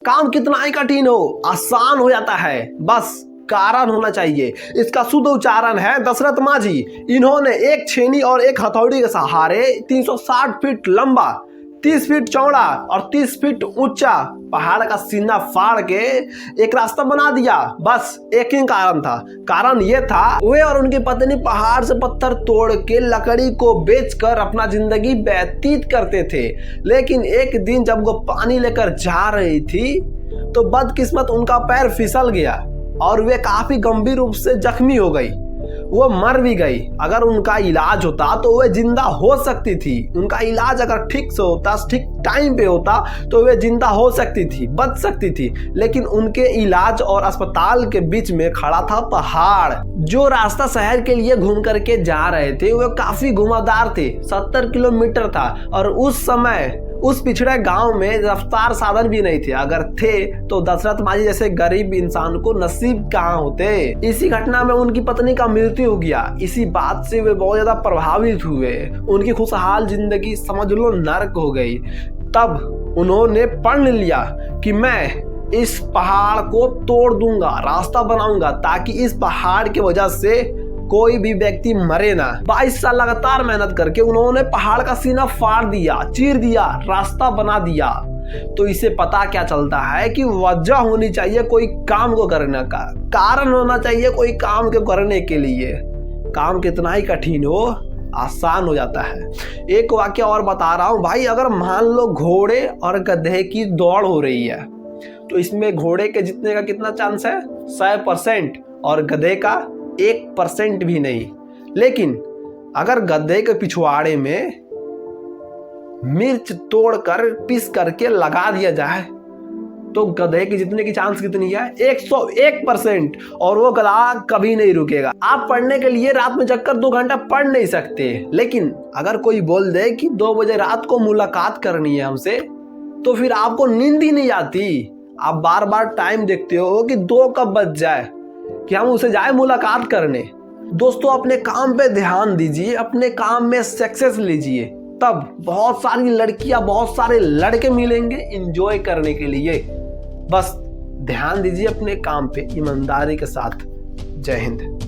काम कितना ही कठिन हो आसान हो जाता है, बस कारण होना चाहिए। इसका शुद्ध उच्चारण है दशरथ माझी। इन्होंने एक छेनी और एक हथौड़ी के सहारे 360 फीट लंबा, 30 फीट चौड़ा और 30 फीट ऊंचा पहाड़ का सीना फाड़ के एक रास्ता बना दिया। बस एक ही कारण था, कारण ये था वे और उनकी पत्नी पहाड़ से पत्थर तोड़ के लकड़ी को बेचकर अपना जिंदगी व्यतीत करते थे। लेकिन एक दिन जब वो पानी लेकर जा रही थी तो बदकिस्मत उनका पैर फिसल गया और वे काफी गंभीर रूप से जख्मी हो गई। वो मर भी गई। अगर उनका इलाज होता तो वे जिंदा हो सकती थी। उनका इलाज अगर ठीक से होता, ठीक टाइम पे होता तो वे जिंदा हो सकती थी, बच सकती थी। लेकिन उनके इलाज और अस्पताल के बीच में खड़ा था पहाड़। जो रास्ता शहर के लिए घूम करके जा रहे थे वो काफी घुमावदार थे, 70 किलोमीटर था। और उस समय उस पिछड़े गांव में रफ्तार साधन भी नहीं थे। अगर थे तो दशरथ माझी जैसे गरीब इंसान को नसीब कहाँ होते। इसी घटना में उनकी पत्नी का मृत्यु हो गया। इसी बात से वे बहुत ज्यादा प्रभावित हुए। उनकी खुशहाल जिंदगी समझ लो नर्क हो गई। तब उन्होंने प्रण लिया कि मैं इस पहाड़ को तोड़ दूंगा, रास्ता बनाऊंगा ताकि इस पहाड़ की वजह से कोई भी व्यक्ति मरे ना। 22 साल लगातार मेहनत करके उन्होंने पहाड़ का सीना फाड़ दिया, चीर दिया, रास्ता बना दिया। तो इसे पता क्या चलता है कि वजह होनी चाहिए कोई काम को करने का, कारण होना चाहिए कोई काम को करने के लिए। काम कितना ही कठिन हो आसान हो जाता है। एक वाक्य और बता रहा हूं भाई, अगर मान लो घोड़े और गधे की दौड़ हो रही है तो इसमें घोड़े के जीतने का कितना चांस है? 100% और गधे का 1% भी नहीं। लेकिन अगर गधे के पिछवाड़े में मिर्च तोड़कर पीस करके लगा दिया जाए तो गधे की जीतने की चांस कितनी है? 101%। और वो गधा कभी नहीं रुकेगा। आप पढ़ने के लिए रात में जगकर 2 घंटा पढ़ नहीं सकते, लेकिन अगर कोई बोल दे कि 2 बजे रात को मुलाकात करनी है हमसे तो फिर आपको नींद ही नहीं आती। आप बार बार टाइम देखते हो कि 2 कब बज जाए कि हम उसे जाए मुलाकात करने। दोस्तों अपने काम पे ध्यान दीजिए, अपने काम में सक्सेस लीजिए, तब बहुत सारी लड़कियां, बहुत सारे लड़के मिलेंगे एंजॉय करने के लिए। बस ध्यान दीजिए अपने काम पे ईमानदारी के साथ। जय हिंद।